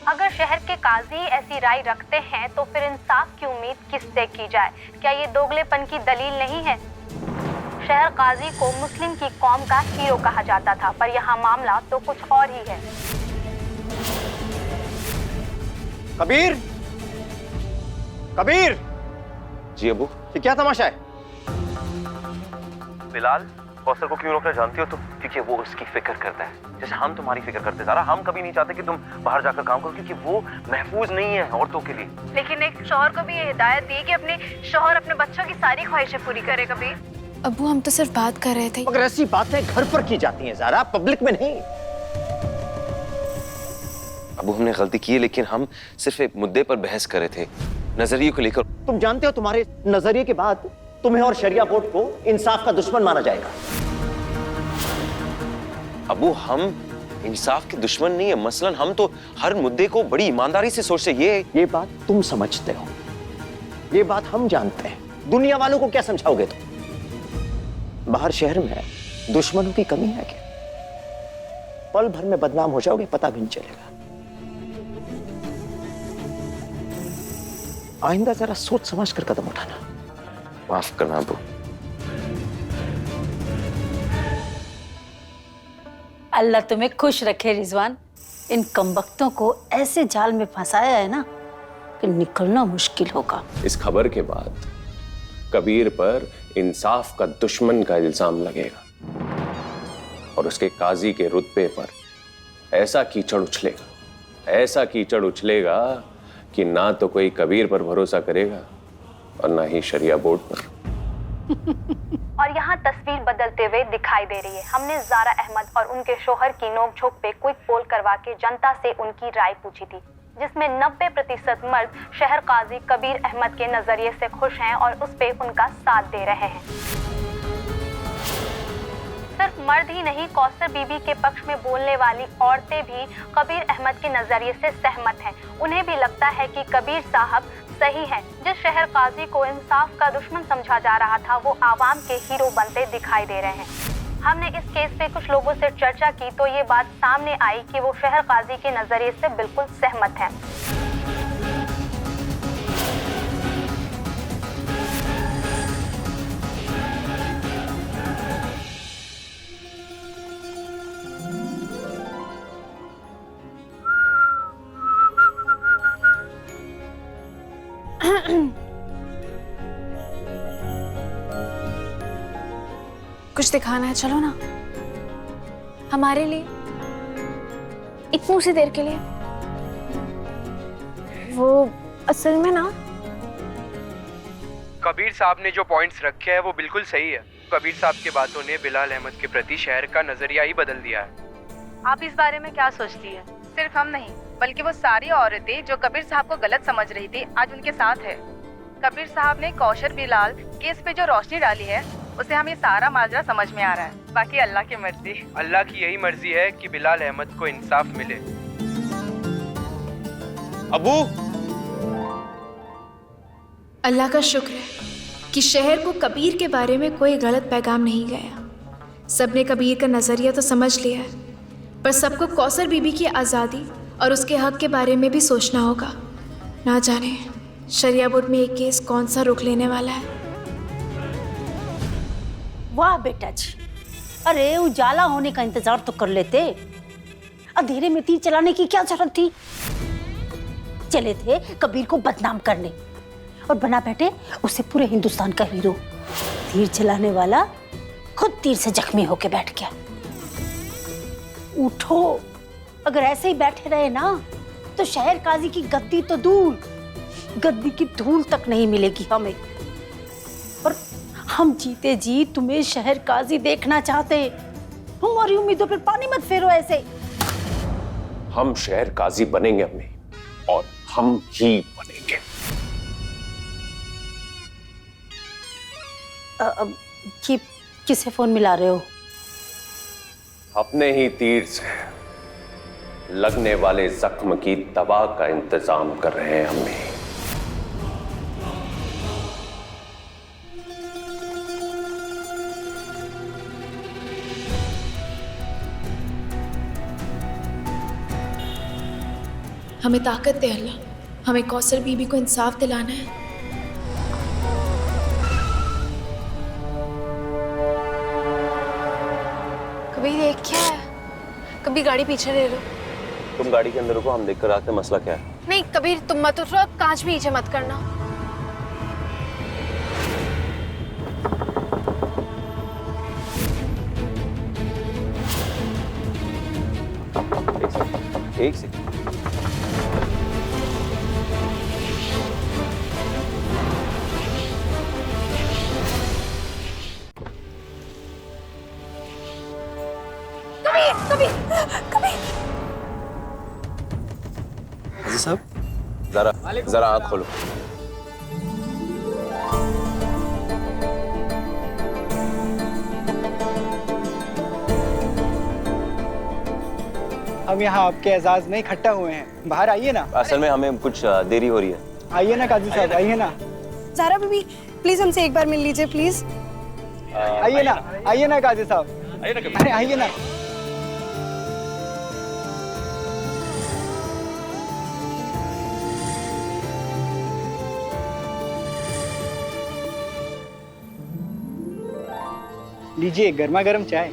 अगर शहर के काजी ऐसी राय रखते हैं तो फिर इंसाफ की उम्मीद किससे की जाए? क्या ये दोगलेपन की दलील नहीं है? शहर काजी को मुस्लिम की कौम का हीरो कहा जाता था, पर यहाँ मामला तो कुछ और ही है। कबीर, कबीर। जी अबू। ये क्या तमाशा है? बिलाल, कौसर को क्यों रोकना जानती हो तुम? क्योंकि वो उसकी फिक्र करता है, जैसे हम तुम्हारी फिक्र करते सारा। हम कभी नहीं चाहते कि तुम बाहर जाकर काम करो, क्योंकि वो महफूज नहीं है औरतों के लिए। लेकिन एक शौहर को भी ये हिदायत दी कि अपने शौहर अपने बच्चों की सारी ख्वाहिशें पूरी करे। कबीर, अब्बू हम तो सिर्फ बात कर रहे थे। मगर ऐसी बातें घर पर की जाती हैं ज़ारा, पब्लिक में नहीं। अबू हमने गलती की है, लेकिन हम सिर्फ एक मुद्दे पर बहस कर रहे थे, नजरिए को लेकर। तुम जानते हो तुम्हारे नजरिए के बाद तुम्हें और शरिया बोर्ड को इंसाफ का दुश्मन माना जाएगा। अबू हम इंसाफ के दुश्मन नहीं है, मसलन हम तो हर मुद्दे को बड़ी ईमानदारी से सोचते। ये बात तुम समझते हो, ये बात हम जानते हैं। दुनिया वालों को क्या समझाओगे तुम? बाहर शहर में दुश्मनों की कमी है क्या? पल भर में बदनाम हो जाओगे, पता भी नहीं चलेगा। आइंदा जरा सोच समझ कर कदम उठाना। माफ करना अबू। अल्लाह तुम्हें खुश रखे रिजवान। इन कमबख्तों को ऐसे जाल में फंसाया है ना कि निकलना मुश्किल होगा। इस खबर के बाद कबीर पर इंसाफ का दुश्मन का इल्जाम लगेगा और उसके काजी के रुतबे पर ऐसा कीचड़ उछलेगा, ऐसा कीचड़ उछलेगा कि ना तो कोई कबीर पर भरोसा करेगा और ना ही शरिया बोर्ड पर। और यहाँ तस्वीर बदलते हुए दिखाई दे रही है। हमने ज़ारा अहमद और उनके शोहर की नोकझोंक पे क्विक पोल करवा के जनता से उनकी राय पूछी थी, जिसमें 90% मर्द शहर काजी कबीर अहमद के नजरिए से खुश हैं और उस पे उनका साथ दे रहे हैं। सिर्फ मर्द ही नहीं, कौसर बीबी के पक्ष में बोलने वाली औरतें भी कबीर अहमद के नजरिए से सहमत हैं। उन्हें भी लगता है कि कबीर साहब सही है। जिस शहर काजी को इंसाफ का दुश्मन समझा जा रहा था, वो आवाम के हीरो बनते दिखाई दे रहे हैं। हमने इस केस पे कुछ लोगों से चर्चा की तो ये बात सामने आई कि वो शहर काजी के नजरिए से बिल्कुल सहमत हैं। कुछ दिखाना है, चलो ना। हमारे लिए इतनी सी देर के लिए। वो असल में ना, कबीर साहब ने जो पॉइंट्स रखे हैं वो बिल्कुल सही है। कबीर साहब की बातों ने बिलाल अहमद के प्रति शहर का नजरिया ही बदल दिया है। आप इस बारे में क्या सोचती है? सिर्फ हम नहीं, बल्कि वो सारी औरतें जो कबीर साहब को गलत समझ रही थी, आज उनके साथ है। कबीर साहब ने कौशर बिलाल केस पे जो रोशनी डाली है, उसे हमें सारा माजरा समझ में आ रहा है। बाकी अल्लाह की मर्जी। अल्लाह की यही मर्जी है कि बिलाल अहमद को इंसाफ मिले। अबू, अल्लाह का शुक्र है कि शहर को कबीर के बारे में कोई गलत पैगाम नहीं गया। सबने कबीर का नजरिया तो समझ लिया है, पर सबको कौसर बीबी की आज़ादी और उसके हक के बारे में भी सोचना होगा। ना जाने शरिया बोर्ड में एक केस कौन सा रुख लेने वाला है। वाह बेटा जी, अरे उजाला होने का इंतजार तो कर लेते। अंधेरे में तीर चलाने की क्या जरूरत थी? चले थे कबीर को बदनाम करने और बना बैठे उसे पूरे हिंदुस्तान का हीरो। तीर चलाने वाला खुद तीर से जख्मी होके बैठ गया। उठो, अगर ऐसे ही बैठे रहे ना तो शहर काजी की गद्दी तो दूर, गद्दी की धूल तक नहीं मिलेगी हमें। और हम जीते जी तुम्हें शहर काजी देखना चाहते। हमारी उम्मीदों पर पानी मत फेरो ऐसे। हम शहर काजी बनेंगे अम्मी, और हम ही बनेंगे। ये किसे फोन मिला रहे हो? अपने ही तीर से लगने वाले जख्म की दवा का इंतजाम कर रहे हैं अम्मी। हमें ताकत दे अल्लाह, हमें कौसर बीबी को इंसाफ दिलाना है। कभी देख क्या है? कभी गाड़ी पीछे ले लो। तुम गाड़ी के अंदर रुको, हम देख कर आते हैं मसला क्या है। नहीं कबीर तुम मत उठो, कांच भी नीचे मत करना। एक सेकंड। हाजी साहब, जरा आँख खोलो। हम यहाँ आपके एजाज में इकट्ठा हुए हैं, बाहर आइए ना। असल में हमें कुछ देरी हो रही है। आइए ना काजी साहब, आइए ना। ज़ारा बीबी प्लीज हमसे एक बार मिल लीजिए प्लीज। आइए ना काजी साहब, अरे आइए ना। लीजिए गर्मा गर्म चाय।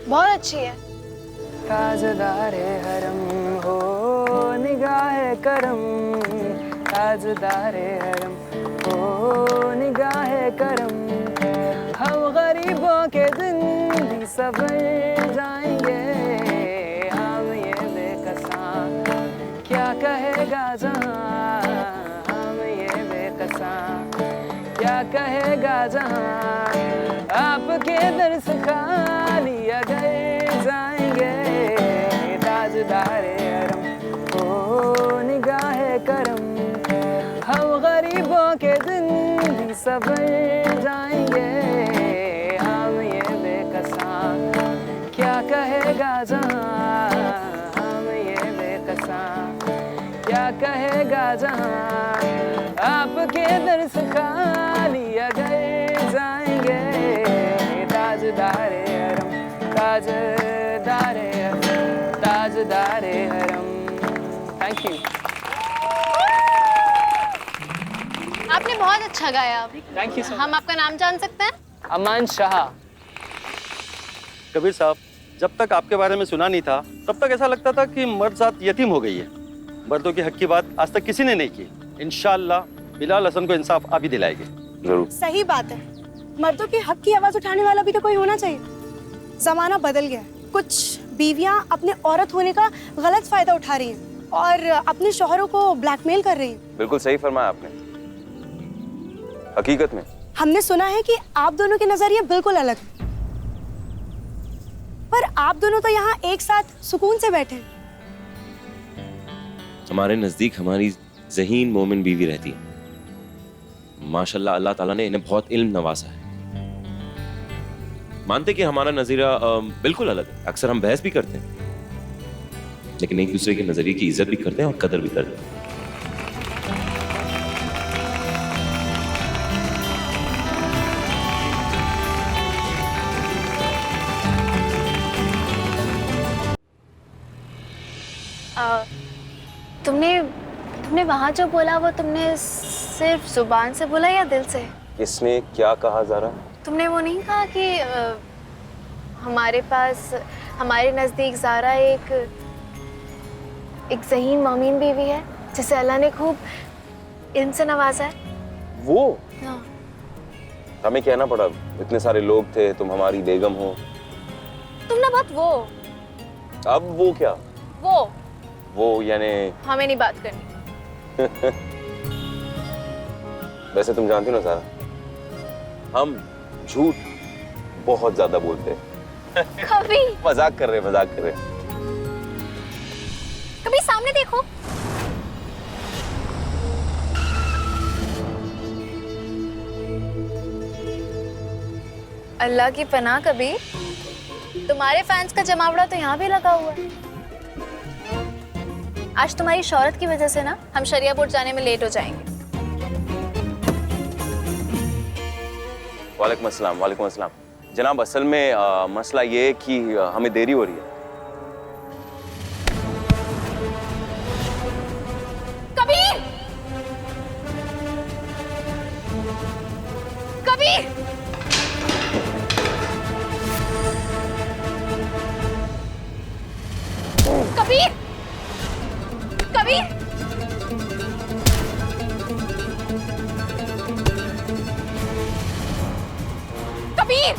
बहुत अच्छी है। ताजदारे हरम हो निगाहे करम, ताजदारे हरम हो निगाहे करम, हम गरीबों के दिन भी सबर जाएंगे, हम ये बेकसा क्या कहेगा जहां, हम ये बेकसा क्या कहेगा जहां, आपके दर्स खाली अगर जाएंगे, ताजदारे हरम ओ निगाहे करम, हम गरीबों के दिन भी सबर जाएंगे, हम ये बेकसा क्या कहेगा जहां, हम ये बेकसा क्या कहेगा जहां, आपके दर्स खाली अगर जाएंगे, ताजदारे हरम ताजदारे हरम ताजदारे हरम। Thank you. आपने बहुत अच्छा गाया। Thank you sir. हम आपका नाम जान सकते हैं? अमान शाह। कबीर साहब, जब तक आपके बारे में सुना नहीं था तब तक ऐसा लगता था कि मर्द जात यतीम हो गई है। मर्दों के हक की बात आज तक किसी ने नहीं की। इंशाअल्लाह बिलाल हसन को इंसाफ आप ही दिलाएंगे। जरूर। सही बात है, मर्दों के हक की आवाज उठाने वाला भी तो कोई होना चाहिए। जमाना बदल गया है, कुछ बीवियां अपने औरत होने का गलत फायदा उठा रही हैं और अपने शौहरों को ब्लैकमेल कर रही हैं। बिल्कुल सही फरमाया आपने। हकीकत में हमने सुना है कि आप दोनों के नजरिए बिल्कुल अलग हैं, पर आप दोनों तो यहाँ एक साथ सुकून से बैठे हैं। हमारे नजदीक हमारी ज़हीन मोमिन बीवी रहती है। माशाल्लाह अल्लाह ताला ने इन्हें बहुत इल्म नवाजा है। मानते कि हमारा नज़रिया बिल्कुल अलग है, अक्सर हम बहस भी करते हैं, लेकिन एक दूसरे के नजरिए की इज्जत भी करते हैं और कदर भी करते हैं। तुमने वहाँ जो बोला वो तुमने सिर्फ जुबान से बोला या दिल से? किसने क्या कहा ज़रा? तुमने वो नहीं कहा कि हमारे पास हमारे नज़दीक ज़ारा एक ज़हीन मोमिन बीवी है जिसे अल्लाह ने खूब इल्म से नवाजा है? वो हाँ। हमें कहना पड़ा, इतने सारे लोग थे, तुम हमारी बेगम हो। तुम ना बात वो। अब वो क्या? वो यानी हमें नहीं बात करनी। वैसे तुम जानती हो ना ज़ारा, हम झूठ बहुत ज्यादा बोलते हैं। कभी मजाक कर रहे। कभी सामने देखो। अल्लाह की पनाह कभी तुम्हारे फैंस का जमावड़ा तो यहाँ भी लगा हुआ है। आज तुम्हारी शौहरत की वजह से ना हम शरियापुर जाने में लेट हो जाएंगे। वालेकुम अस्सलाम। जनाब, असल में मसला ये है कि हमें देरी हो रही है। कबीर, कबीर।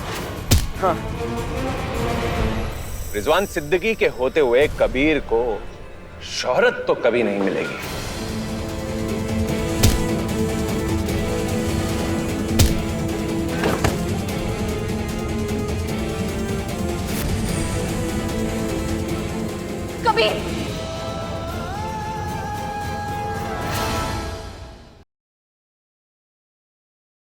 रिजवान सिद्दीकी के होते हुए कबीर को शोहरत तो कभी नहीं मिलेगी। कबीर,